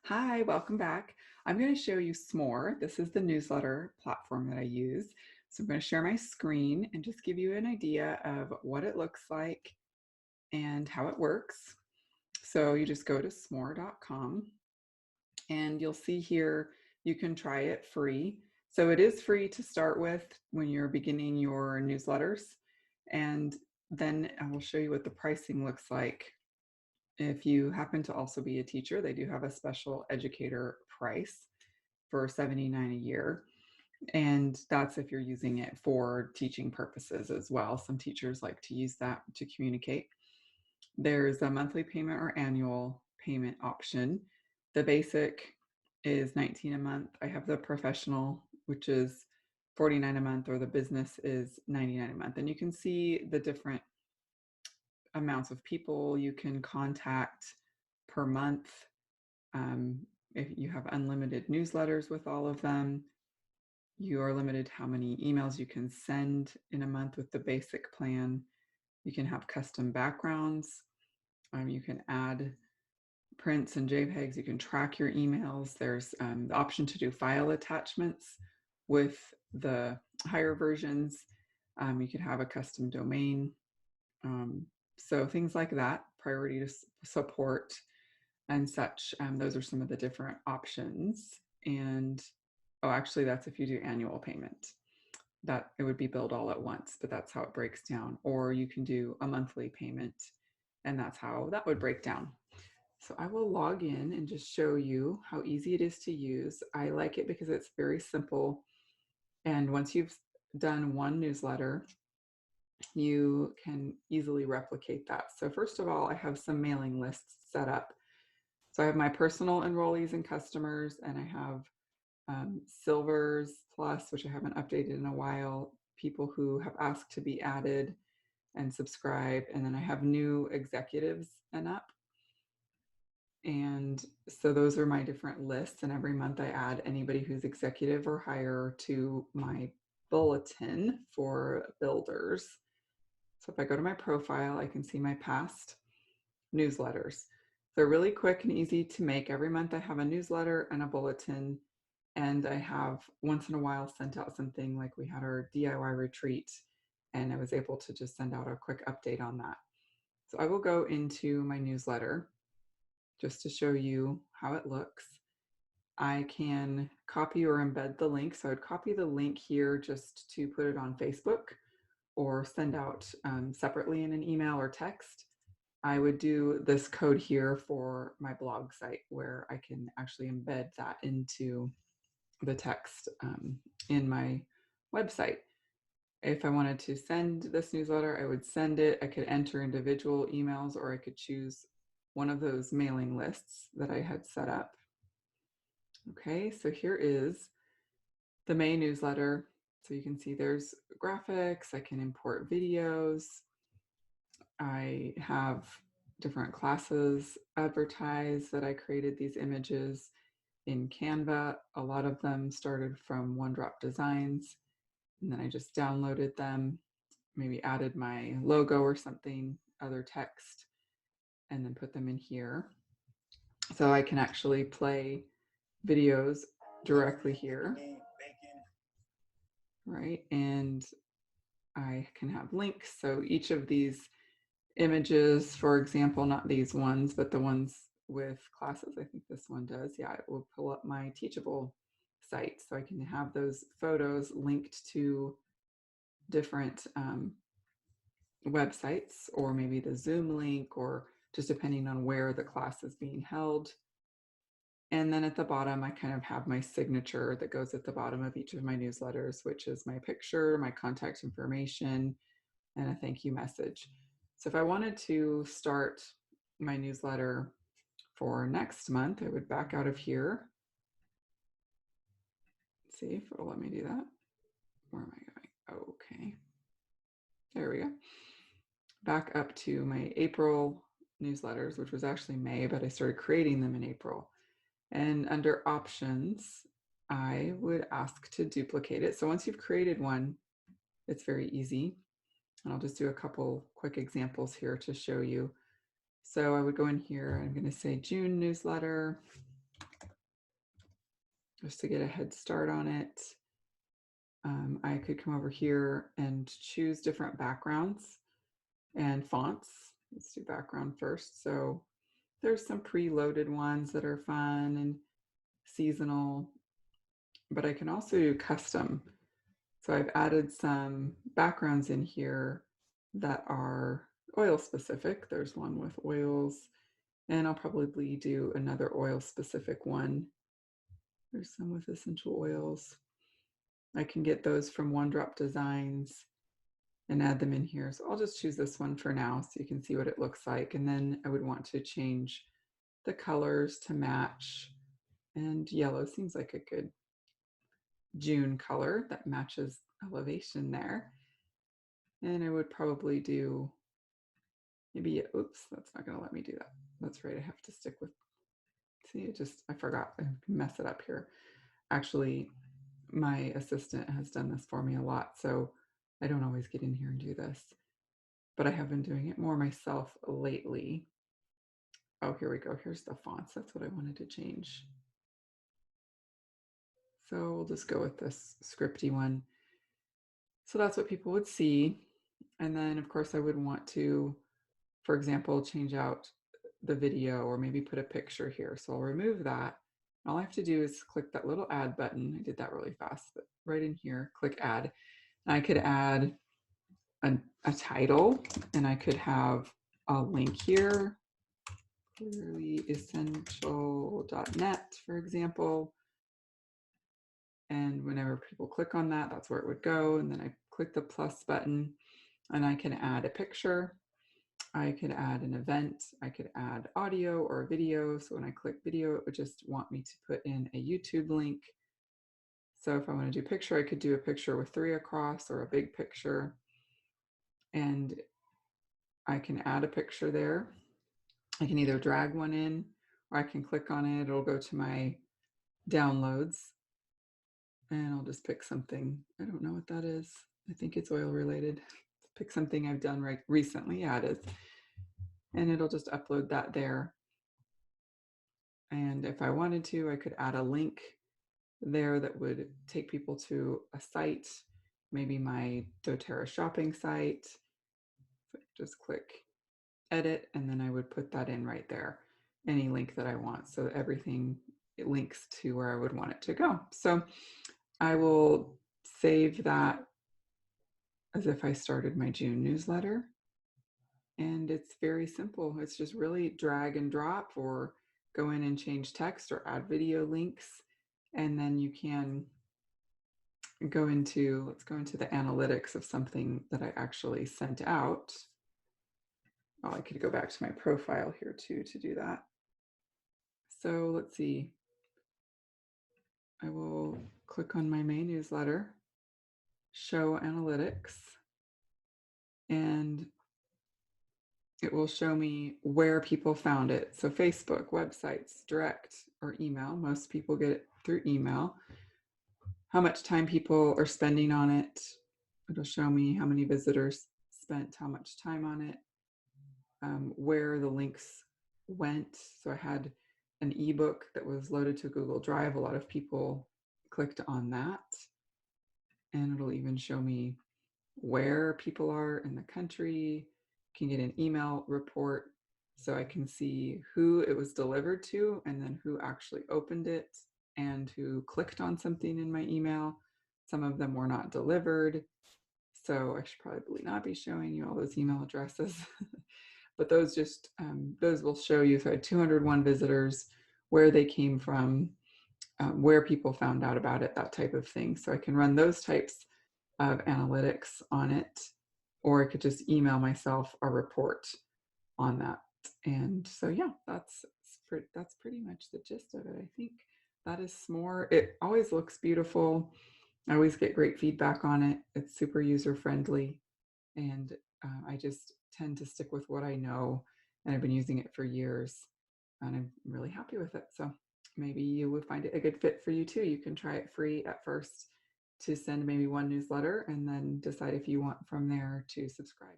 Hi, welcome back. I'm going to show you Smore. This is the newsletter platform that I use. So I'm going to share my screen and just give you an idea of what it looks like and how it works. So you just go to smore.com and you'll see here you can try it free. So it is free to start with when you're beginning your newsletters. And then I will show you what the pricing looks like. If you happen to also be a teacher, they do have a special educator price for $79 a year. And that's if you're using it for teaching purposes as well. Some teachers like to use that to communicate. There's a monthly payment or annual payment option. The basic is $19 a month. I have the professional, which is $49 a month, or the business is $99 a month. And you can see the different amounts of people you can contact per month. Um, if you have unlimited newsletters with all of them, you are limited how many emails you can send in a month with the basic plan. You can have custom backgrounds. You can add prints and JPEGs. You can track your emails. There's the option to do file attachments with the higher versions. You could have a custom domain. So things like that, priority to support and such. Those are some of the different options. And oh, actually, that's if you do annual payment. That it would be billed all at once, but that's how it breaks down. Or you can do a monthly payment, and that's how that would break down. So I will log in and just show you how easy it is to use. I like it because it's very simple. And once you've done one newsletter, you can easily replicate that. So first of all, I have some mailing lists set up. So I have my personal enrollees and customers, and I have Silvers Plus, which I haven't updated in a while, people who have asked to be added and subscribe. And then I have new executives and up. And so those are my different lists. And every month I add anybody who's executive or higher to my bulletin for builders. So if I go to my profile, I can see my past newsletters. They're really quick and easy to make. Every month I have a newsletter and a bulletin, and I have once in a while sent out something like we had our DIY retreat, and I was able to just send out a quick update on that. So I will go into my newsletter just to show you how it looks. I can copy or embed the link. So I'd copy the link here just to put it on Facebook or send out separately in an email or text. I would do this code here for my blog site where I can actually embed that into the text in my website. If I wanted to send this newsletter, I would send it. I could enter individual emails, or I could choose one of those mailing lists that I had set up. Okay, so here is the May newsletter. So you can see there's graphics. I can import videos. I have different classes advertised that I created these images in Canva. A lot of them started from OneDrop Designs, and then I just downloaded them, maybe added my logo or something, other text, and then put them in here. So I can actually play videos directly here, right? And I can have links. So each of these images, for example, not these ones, but the ones with classes, I think this one does. Yeah, it will pull up my Teachable site. So I can have those photos linked to different websites, or maybe the Zoom link, or just depending on where the class is being held. And then at the bottom, I kind of have my signature that goes at the bottom of each of my newsletters, which is my picture, my contact information, and a thank you message. So if I wanted to start my newsletter for next month, I would back out of here. Let's see if it'll let me do that. Where am I going? Okay. There we go. Back up to my April newsletters, which was actually May, but I started creating them in April. And under options, I would ask to duplicate it. So once you've created one, it's very easy. And I'll just do a couple quick examples here to show you. So I would go in here, I'm going to say June newsletter. just to get a head start on it. I could come over here and choose different backgrounds and fonts. Let's do background first. So there's some preloaded ones that are fun and seasonal, but I can also do custom. So I've added some backgrounds in here that are oil specific. There's one with oils, and I'll probably do another oil specific one. There's some with essential oils. I can get those from One Drop Designs and add them in here. So I'll just choose this one for now so you can see what it looks like. And then I would want to change the colors to match. And yellow seems like a good June color that matches elevation there. And I would probably do maybe, oops, that's not going to let me do that. That's right. I have to stick with, see, I forgot. I mess it up here. Actually, my assistant has done this for me a lot. So I don't always get in here and do this, but I have been doing it more myself lately. Oh, here we go. Here's the fonts. That's what I wanted to change. So we'll just go with this scripty one. So that's what people would see. And then of course I would want to, for example, change out the video or maybe put a picture here. So I'll remove that. All I have to do is click that little add button. I did that really fast, but right in here, click add. And I could add a title, and I could have a link here, clearlyessential.net, for example. And whenever people click on that, that's where it would go. And then I click the plus button and I can add a picture. I could add an event. I could add audio or a video. So when I click video, it would just want me to put in a YouTube link. So if I want to do picture, I could do a picture with 3 across or a big picture. And I can add a picture there. I can either drag one in or I can click on it. It'll go to my downloads. And I'll just pick something. I don't know what that is. I think it's oil related. Pick something I've done right recently. Yeah, it is. And it'll just upload that there. And if I wanted to, I could add a link there that would take people to a site, maybe my doTERRA shopping site. So just click edit, and then I would put that in right there, any link that I want. So everything, it links to where I would want it to go. So I will save that as if I started my June newsletter. And it's very simple. It's just really drag and drop or go in and change text or add video links. And then you can go into, let's go into the analytics of something that I actually sent out. Oh, I could go back to my profile here too to do that. So let's see. I will click on my main newsletter, show analytics, and it will show me where people found it. So Facebook, websites, direct, or email. Most people get it through email. How much time people are spending on it. It'll show me how many visitors spent how much time on it, where the links went. So I had an ebook that was loaded to Google Drive. A lot of people clicked on that. And it'll even show me where people are in the country. Can get an email report so I can see who it was delivered to and then who actually opened it and who clicked on something in my email. Some of them were not delivered, so I should probably not be showing you all those email addresses. But those just those will show you. So I had 201 visitors, where they came from, where people found out about it, that type of thing. So I can run those types of analytics on it, or I could just email myself a report on that. And so, yeah, that's pretty much the gist of it. I think that is Smore. It always looks beautiful. I always get great feedback on it. It's super user friendly, and I just tend to stick with what I know, and I've been using it for years, and I'm really happy with it. So maybe you would find it a good fit for you too. You can try it free at first to send maybe one newsletter and then decide if you want from there to subscribe.